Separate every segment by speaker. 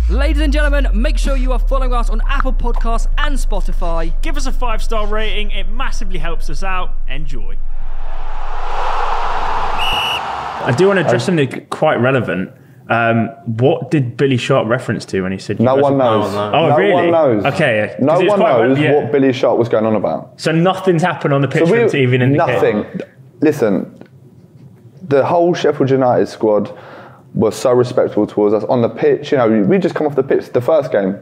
Speaker 1: Ladies and gentlemen, make sure you are following us on Apple Podcasts and Spotify.
Speaker 2: Give us a 5-star rating, it massively helps us out. Enjoy. I do want to address something quite relevant. What did Billy Sharp reference to when he said...
Speaker 3: No one knows.
Speaker 2: Oh, really?
Speaker 3: No one knows.
Speaker 2: Okay.
Speaker 3: No one knows what Billy Sharp was going on about.
Speaker 2: So nothing's happened on the pitch for him to even indicate?
Speaker 3: Nothing. Listen, the whole Sheffield United squad was so respectful towards us on the pitch. You know, we just come off the pitch. The first game,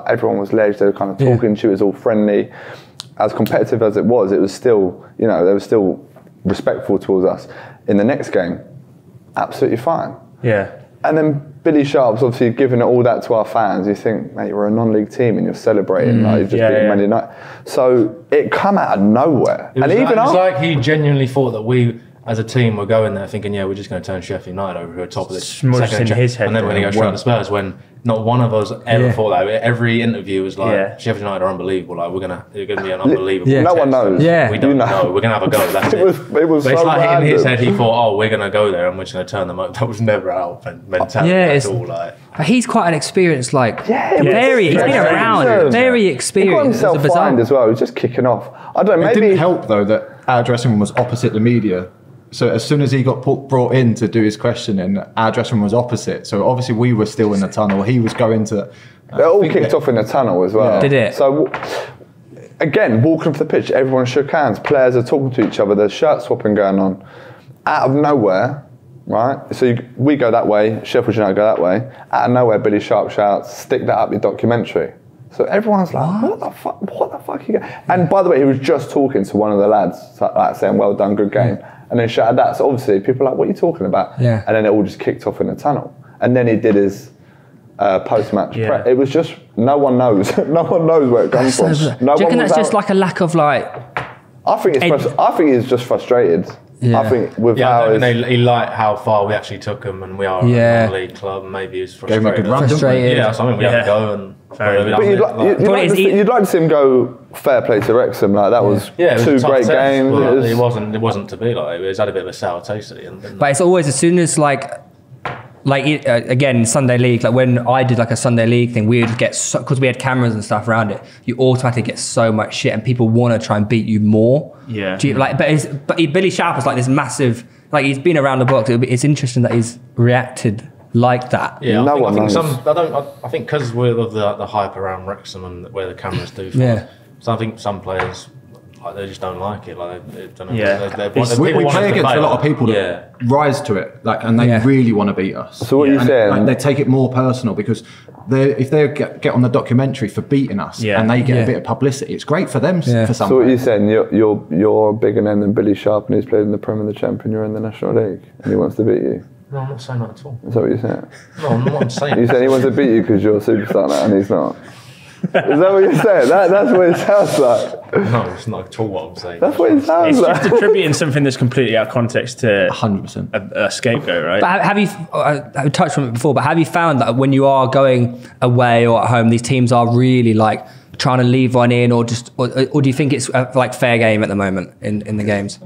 Speaker 3: everyone was ledged. They were kind of talking. She was all friendly. As competitive as it was still, you know, they were still respectful towards us. In the next game, absolutely fine.
Speaker 2: Yeah.
Speaker 3: And then Billy Sharp's obviously giving all that to our fans. You think, mate, we're a non-league team and you're celebrating like you've just been Man United. So it come out of nowhere.
Speaker 4: It was like he genuinely thought that we, as a team, were going there thinking, we're just going to turn Sheffield United over to the top of the second
Speaker 2: in his head,
Speaker 4: and then we're going to go straight to Spurs. When not one of us ever thought that. Every interview was like, Sheffield United are unbelievable. Like they're going to be an unbelievable.
Speaker 3: No one knows.
Speaker 4: We don't know. We're going to have a go. That's it.
Speaker 3: It was
Speaker 4: but it's
Speaker 3: so
Speaker 4: like
Speaker 3: random.
Speaker 4: in his head, he thought, we're going to go there and we're just going to turn them up. That was never our mentality at all. But
Speaker 1: he's quite an experienced, he's been
Speaker 3: Yeah.
Speaker 1: around, very experienced.
Speaker 3: He got himself fined as well. He was just kicking off. I don't know, maybe...
Speaker 5: It didn't help, though, that our dressing room was opposite the media. So as soon as he got brought in to do his questioning, our dressing room was opposite. So obviously we were still in the tunnel. He was going to...
Speaker 3: They all kicked off in the tunnel as well.
Speaker 1: Yeah. Did it?
Speaker 3: So, again, walking off the pitch, everyone shook hands. Players are talking to each other. There's shirt swapping going on. Out of nowhere, right? So we go that way, Sheffield United go that way. Out of nowhere, Billy Sharp shouts, stick that up your documentary. So everyone's like, what the fuck are you going? And by the way, he was just talking to one of the lads, like saying, well done, good game. And then shouted that. So obviously people are like, what are you talking about?
Speaker 1: Yeah.
Speaker 3: And then it all just kicked off in the tunnel. And then he did his post-match prep. It was just, no one knows. No one knows where it comes from.
Speaker 1: Do you reckon that's just like a lack of
Speaker 3: I think he's just frustrated.
Speaker 1: Yeah.
Speaker 3: I think with
Speaker 4: he liked how far we actually took him, and we are a non-league club. And maybe he's frustrated.
Speaker 5: Gave him a good run,
Speaker 4: Yeah, so I mean we had to go and.
Speaker 3: But you'd like to see him go fair play to Wrexham. Like that was two great games.
Speaker 4: Well, it wasn't to be like. It had a bit of a sour taste at the end.
Speaker 1: But it's always as soon as again Sunday League, like when I did like a Sunday League thing, we would get because we had cameras and stuff around it. You automatically get so much shit, and people want to try and beat you more. Yeah. But Billy Sharp was like this massive. Like he's been around the block. It's interesting that he's reacted like that.
Speaker 4: Yeah, I think because we're of the hype around Wrexham and where the cameras do. So I think some players. They just don't like it. Like they don't know.
Speaker 5: We play against a lot of people that rise to it, and they really want to beat us.
Speaker 3: So what you're saying?
Speaker 5: They take it more personal because if they get on the documentary for beating us and they get a bit of publicity, it's great for them for some.
Speaker 3: So what you're saying? You're bigger than Billy Sharp, and he's played in the Premier, the Champion. You're in the National League, and he wants to beat you.
Speaker 4: No, I'm not saying that at all.
Speaker 3: Is that what you're saying?
Speaker 4: No, I'm not saying.
Speaker 3: You saying he wants to beat you because you're a superstar now, and he's not. Is that what you're saying? That's what it sounds like.
Speaker 4: No, it's not at all what I'm saying.
Speaker 3: That's what it sounds like.
Speaker 2: It's just attributing something that's completely out of context to
Speaker 5: 100%
Speaker 2: a scapegoat, right?
Speaker 1: But have you, I touched on it before, but have you found that when you are going away or at home, these teams are really like trying to leave one in, or do you think it's like fair game at the moment in the games?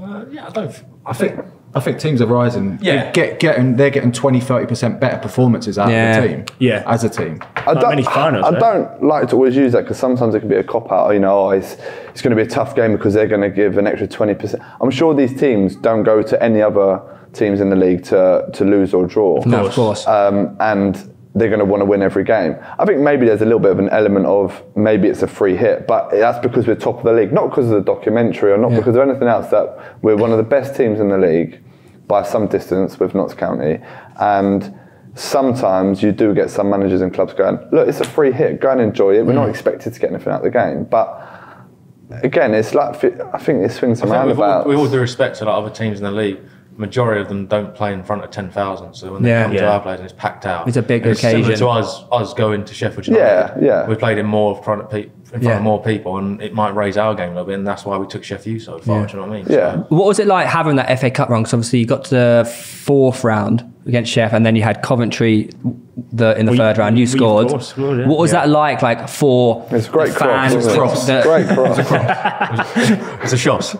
Speaker 5: I think teams are rising. They're getting 20-30% better performances out of the team. Yeah, as a team.
Speaker 3: I don't like to always use that because sometimes it can be a cop out. You know, it's going to be a tough game because they're going to give an extra 20%. I'm sure these teams don't go to any other teams in the league to lose or draw.
Speaker 1: No, of course.
Speaker 3: And they're going to want to win every game. I think maybe there's a little bit of an element of maybe it's a free hit, but that's because we're top of the league, not because of the documentary or not because of anything else. That we're one of the best teams in the league by some distance with Notts County, and sometimes you do get some managers and clubs going, look, it's a free hit, go and enjoy it. We're not expected to get anything out of the game, but again, it's like I think it swings around about.
Speaker 4: With all due respect to other teams in the league, majority of them don't play in front of 10,000. So when they come to our place and it's packed out,
Speaker 1: it's a big occasion.
Speaker 4: It's similar to us going to Sheffield United. We played in more in front of more people, and it might raise our game a little bit, and that's why we took Sheffield so far. Do you know what I mean?
Speaker 3: Yeah.
Speaker 4: So,
Speaker 1: what was it like having that FA Cup run? Because obviously you got to the fourth round against Sheff, and then you had Coventry in the third round. You scored. What was that like for
Speaker 3: it's great
Speaker 1: fans?
Speaker 3: Cross, great cross.
Speaker 4: It's a shot.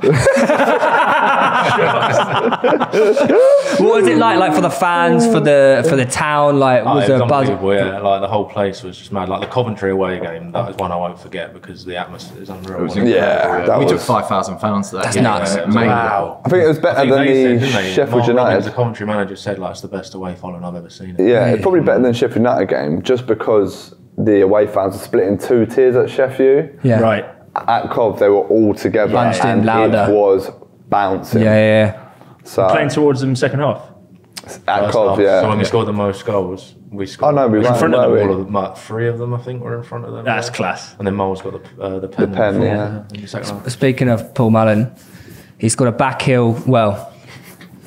Speaker 1: What was it like for the fans, for the town? Like, was there a buzz?
Speaker 4: Yeah, like the whole place was just mad. Like the Coventry away game, that was one I won't forget because the atmosphere is unreal.
Speaker 5: We took 5,000 fans to that.
Speaker 1: That's nuts.
Speaker 4: Wow.
Speaker 3: I think it was better than the Sheffield United.
Speaker 4: The Coventry manager said like it's the best away following I've ever seen.
Speaker 3: Yeah, it's probably better than Sheffield United game just because the away fans are split in 2 tiers at Sheffield.
Speaker 1: Yeah.
Speaker 2: Right.
Speaker 3: At Cov, they were all together and
Speaker 1: louder.
Speaker 3: it was bouncing.
Speaker 1: Yeah.
Speaker 3: So
Speaker 2: Playing towards them second half.
Speaker 3: at Cov, yeah.
Speaker 4: So when we scored the most goals, we scored.
Speaker 3: Oh no, we
Speaker 4: in
Speaker 3: won,
Speaker 4: front of them.
Speaker 3: weren't we?
Speaker 4: All of them, like 3 of them, I think, were in front of them.
Speaker 2: That's class.
Speaker 4: And then Mole's got the pen.
Speaker 3: The pen,
Speaker 4: in
Speaker 3: yeah.
Speaker 4: the second half.
Speaker 1: Speaking of Paul Mullen, he's got a backheel. Well,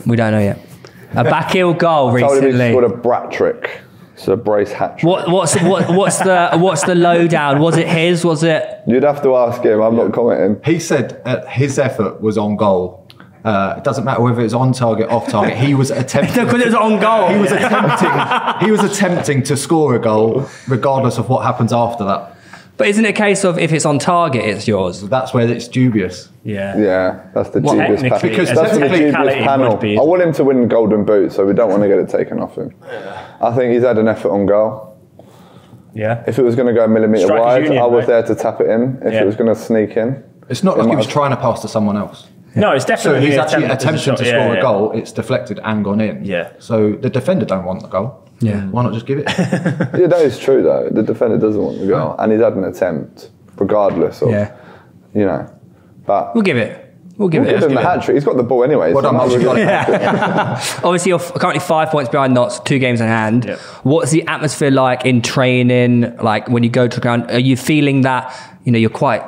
Speaker 1: we don't know yet. A backheel goal
Speaker 3: Told him he
Speaker 1: recently.
Speaker 3: scored a brat trick. So a brace hat trick.
Speaker 1: What's the lowdown? Was it his? Was it?
Speaker 3: You'd have to ask him. I'm not commenting.
Speaker 5: He said his effort was on goal. It doesn't matter whether it's on target, off target. He was attempting.
Speaker 1: Because it was on goal.
Speaker 5: He was attempting to score a goal, regardless of what happens after that.
Speaker 1: But isn't it a case of if it's on target, it's yours?
Speaker 5: That's where it's dubious.
Speaker 2: Yeah.
Speaker 3: Yeah, that's the
Speaker 1: Well,
Speaker 3: dubious
Speaker 2: technically,
Speaker 3: panel.
Speaker 5: because
Speaker 3: That's the dubious
Speaker 2: technicality
Speaker 3: panel.
Speaker 2: would be-
Speaker 3: I want him to win Golden Boot, so we don't want to get it taken off him. I think he's had an effort on goal.
Speaker 2: Yeah.
Speaker 3: If it was going to go a millimetre
Speaker 2: Strikers
Speaker 3: wide,
Speaker 2: union,
Speaker 3: I was
Speaker 2: right?
Speaker 3: there to tap it in. If
Speaker 2: Yeah.
Speaker 3: it was going to sneak in.
Speaker 5: It's not like he was trying to pass to someone else.
Speaker 2: No, it's
Speaker 5: So
Speaker 2: definitely
Speaker 5: he's actually attempting
Speaker 2: shot.
Speaker 5: to score a goal. It's deflected and gone in.
Speaker 2: Yeah.
Speaker 5: So the defender don't want the goal.
Speaker 1: Yeah.
Speaker 5: Why not just give it?
Speaker 3: Yeah, that is true though. The defender doesn't want the goal, and he's had an attempt, regardless of,
Speaker 1: Yeah.
Speaker 3: you know. But
Speaker 1: We'll give it. We'll give
Speaker 3: we'll
Speaker 1: it.
Speaker 3: give him the hat trick. He's got the ball anyway.
Speaker 5: Well
Speaker 3: so
Speaker 5: done,
Speaker 3: might as well
Speaker 5: Mark.
Speaker 3: get it.
Speaker 1: Obviously, you're currently 5 points behind Notts, 2 games in hand.
Speaker 2: Yep.
Speaker 1: What's the atmosphere like in training? Like when you go to the ground, are you feeling that you're quite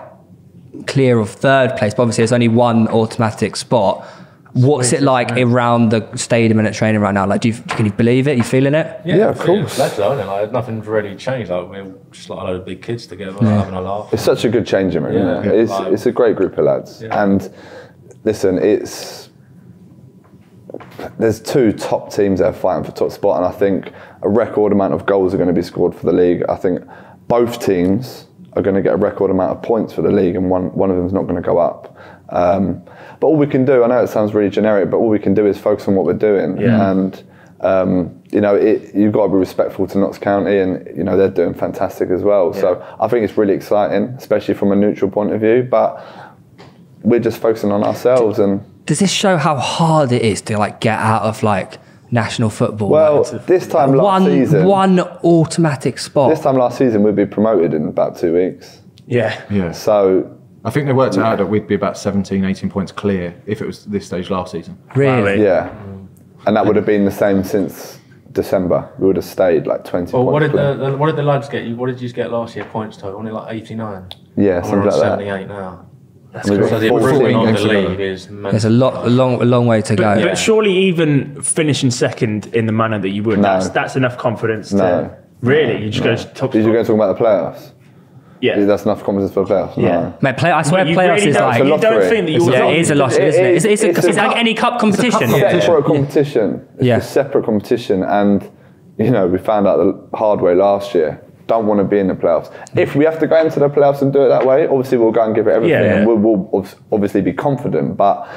Speaker 1: clear of third place? But obviously, there's only one automatic spot. What's it like around the stadium and at training right now? Like, can you believe it? You feeling it?
Speaker 3: Yeah, of course.
Speaker 4: That's though, isn't it? Like, nothing's really changed. Like we're just like a load of big kids together, having a laugh.
Speaker 3: It's such a good changing room, isn't it?
Speaker 4: Yeah.
Speaker 3: It's a great group of lads.
Speaker 4: Yeah.
Speaker 3: And listen, there's 2 top teams that are fighting for top spot, and I think a record amount of goals are going to be scored for the league. I think both teams are going to get a record amount of points for the league, and one of them's not going to go up. But all we can do, I know it sounds really generic, but all we can do is focus on what we're doing.
Speaker 2: Yeah.
Speaker 3: And you've got to be respectful to Notts County, and they're doing fantastic as well. Yeah. So I think it's really exciting, especially from a neutral point of view. But we're just focusing on ourselves. And
Speaker 1: does this show how hard it is to get out of national football?
Speaker 3: Well, this time last season,
Speaker 1: one automatic spot.
Speaker 3: This time last season, we'd be promoted in about 2 weeks.
Speaker 2: Yeah.
Speaker 3: So
Speaker 5: I think they worked it out that we'd be about 17, 18 points clear if it was this stage last season.
Speaker 1: Really?
Speaker 3: yeah, and that would have been the same since December. We would have stayed 20
Speaker 4: Well,
Speaker 3: points.
Speaker 4: what did the lads get? What did you get last year? Points total only 89.
Speaker 3: Yeah,
Speaker 4: And we're
Speaker 3: something
Speaker 4: on
Speaker 3: like that.
Speaker 4: 78 now.
Speaker 3: And we've got
Speaker 4: So the
Speaker 3: 14
Speaker 4: improvement on
Speaker 5: games
Speaker 4: the
Speaker 5: to go.
Speaker 4: league is
Speaker 1: There's a long way to go.
Speaker 2: But surely even finishing second in the manner that you would,
Speaker 3: No.
Speaker 2: that's enough confidence
Speaker 3: No.
Speaker 2: to... Really? You just go to top
Speaker 3: Did you
Speaker 2: spot?
Speaker 3: go talking about the playoffs?
Speaker 2: Yeah.
Speaker 3: That's enough confidence for the playoffs?
Speaker 2: Yeah.
Speaker 3: No.
Speaker 1: Mate, I swear
Speaker 2: You
Speaker 1: playoffs
Speaker 2: really
Speaker 1: is
Speaker 2: don't,
Speaker 1: like...
Speaker 2: you don't
Speaker 3: lottery.
Speaker 2: think that you're
Speaker 1: Yeah, it is a lottery, isn't it? It's like any cup competition.
Speaker 3: It's a separate competition. It's
Speaker 1: Yeah.
Speaker 3: a separate competition, and we found out the hard way last year. Don't want to be in the playoffs. If we have to go into the playoffs and do it that way, obviously we'll go and give it everything,
Speaker 2: Yeah.
Speaker 3: and we'll obviously be confident. But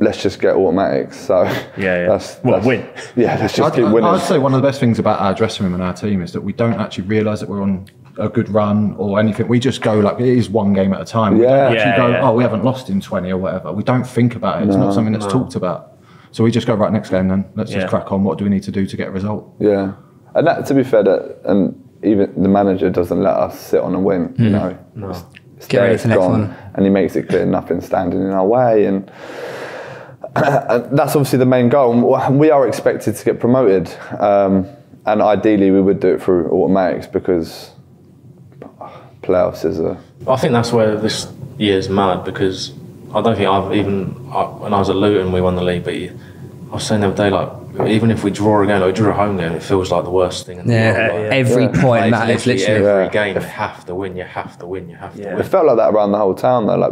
Speaker 3: let's just get automatics. So
Speaker 2: win.
Speaker 3: Yeah, let's just keep winning.
Speaker 5: I'd say one of the best things about our dressing room and our team is that we don't actually realise that we're on a good run or anything. We just go it is one game at a time. We
Speaker 3: Yeah.
Speaker 5: don't actually
Speaker 2: Yeah.
Speaker 5: go, we haven't lost in 20 or whatever. We don't think about it. It's not something that's talked about. So we just go, right, next game then. Let's just crack on. What do we need to do to get a result?
Speaker 3: Yeah, and that, to be fair, and even the manager doesn't let us sit on a win.
Speaker 4: No.
Speaker 3: It's
Speaker 1: Get ready
Speaker 3: there,
Speaker 1: for the
Speaker 3: it's
Speaker 1: next
Speaker 3: gone,
Speaker 1: one.
Speaker 3: and he makes it clear nothing's standing in our way, and that's obviously the main goal. We are expected to get promoted, and ideally we would do it through automatics because playoffs is a...
Speaker 4: I think that's where this year's mad because I don't think when I was at Luton we won the league, but I was saying the other day even if we draw again or we draw a home game, it feels like the worst thing in the world.
Speaker 1: Every point matters, literally.
Speaker 4: Every game you have to win, you have to win, you have to win.
Speaker 3: It felt like that around the whole town though.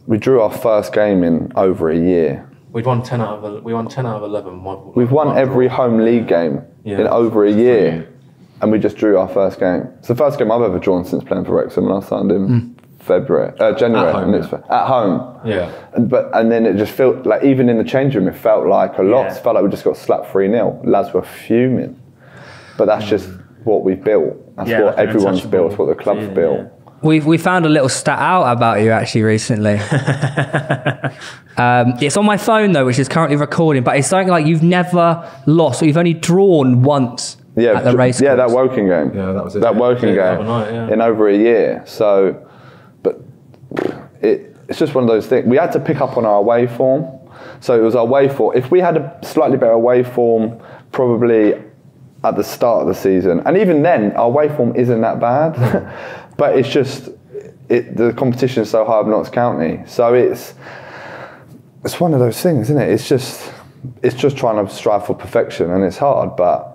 Speaker 3: We drew our first game in over a year.
Speaker 4: We won 10 out of 11.
Speaker 3: We've won every home league game in over a year, and we just drew our first game. It's the first game I've ever drawn since playing for Wrexham, and I signed him January, at home.
Speaker 4: Yeah.
Speaker 3: And then it just felt like, even in the change room, it felt like a lot. It felt like we just got slapped 3-0. Lads were fuming. But that's just what we've built. That's what everyone's built. It's what the club's built.
Speaker 1: Yeah. We found a little stat out about you actually recently. It's on my phone though, which is currently recording, but it's something like you've never lost, or you've only drawn once at the race course.
Speaker 3: That Woking game.
Speaker 5: Yeah, that was it.
Speaker 3: That Woking game in over a year. So, but it's just one of those things. We had to pick up on our away form. So it was our away form. If we had a slightly better away form, probably at the start of the season, and even then, our away form isn't that bad. But it's just, the competition is so high of Notts County. So it's one of those things, isn't it? It's just trying to strive for perfection, and it's hard, but